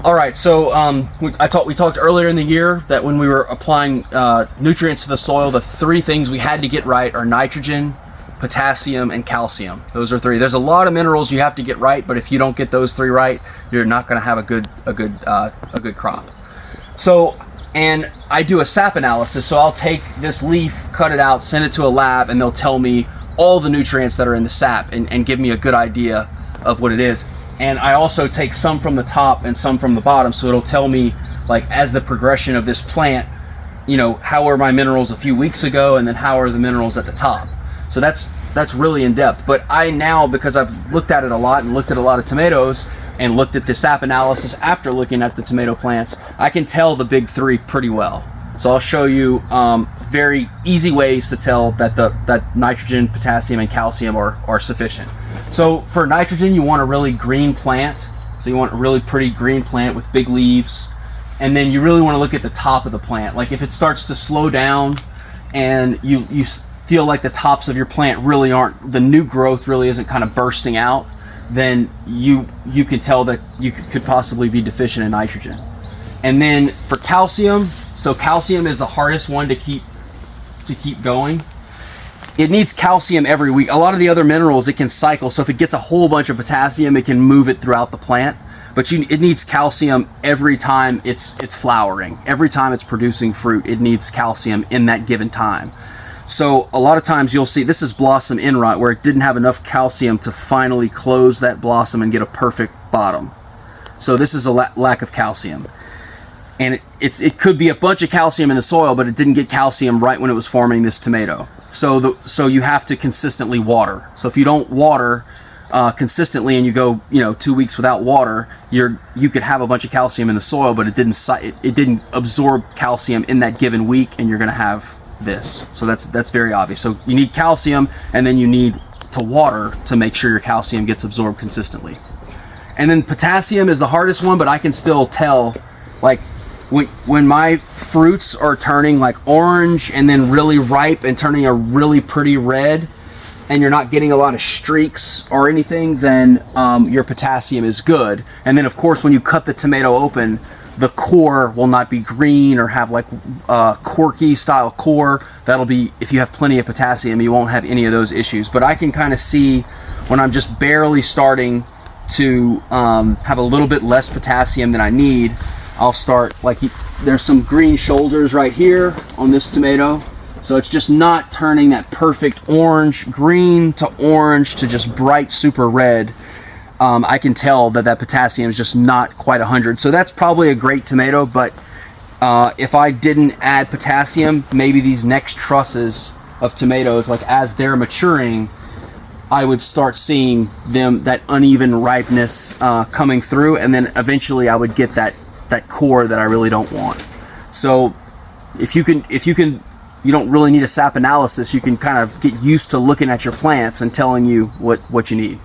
All right, so we talked earlier in the year that when we were applying nutrients to the soil, the three things we had to get right are nitrogen, potassium, and calcium. Those are three. There's a lot of minerals you have to get right, but if you don't get those three right, you're not going to have a good crop. So, and I do a sap analysis, so I'll take this leaf, cut it out, send it to a lab, and they'll tell me all the nutrients that are in the sap and give me a good idea of what it is. And I also take some from the top and some from the bottom, so it'll tell me, like, as the progression of this plant, you know, how are my minerals a few weeks ago, and then how are the minerals at the top. So that's really in depth. But I now, because I've looked at it a lot and looked at a lot of tomatoes and looked at the sap analysis after looking at the tomato plants, I can tell the big three pretty well. So I'll show you very easy ways to tell that nitrogen, potassium, and calcium are sufficient. So for nitrogen, you want a really green plant. So you want a really pretty green plant with big leaves. And then you really want to look at the top of the plant. Like if it starts to slow down and you feel like the tops of your plant really aren't, the new growth really isn't kind of bursting out, then you can tell that you could possibly be deficient in nitrogen. And then for calcium, so calcium is the hardest one to keep going. It needs calcium every week. A lot of the other minerals it can cycle, so if it gets a whole bunch of potassium, it can move it throughout the plant. But it needs calcium every time it's flowering. Every time it's producing fruit, it needs calcium in that given time. So a lot of times you'll see, this is blossom end rot, where it didn't have enough calcium to finally close that blossom and get a perfect bottom. So this is a lack of calcium. And it could be a bunch of calcium in the soil, but it didn't get calcium right when it was forming this tomato. So you have to consistently water. So if you don't water consistently and you go 2 weeks without water, you could have a bunch of calcium in the soil, but it didn't absorb calcium in that given week, and you're going to have this. So that's very obvious. So you need calcium, and then you need to water to make sure your calcium gets absorbed consistently. And then potassium is the hardest one, but I can still tell, like, when my fruits are turning like orange and then really ripe and turning a really pretty red, and you're not getting a lot of streaks or anything, then your potassium is good. And then of course when you cut the tomato open, the core will not be green or have like corky style core. That'll be, if you have plenty of potassium, you won't have any of those issues. But I can kind of see when I'm just barely starting to have a little bit less potassium than I need, I'll start, like, there's some green shoulders right here on this tomato. So it's just not turning that perfect green to orange to just bright super red. I can tell that potassium is just not quite 100. So that's probably a great tomato, but if I didn't add potassium, maybe these next trusses of tomatoes, like as they're maturing, I would start seeing that uneven ripeness coming through, and then eventually I would get that core that I really don't want. So if you don't really need a sap analysis, you can kind of get used to looking at your plants and telling you what you need.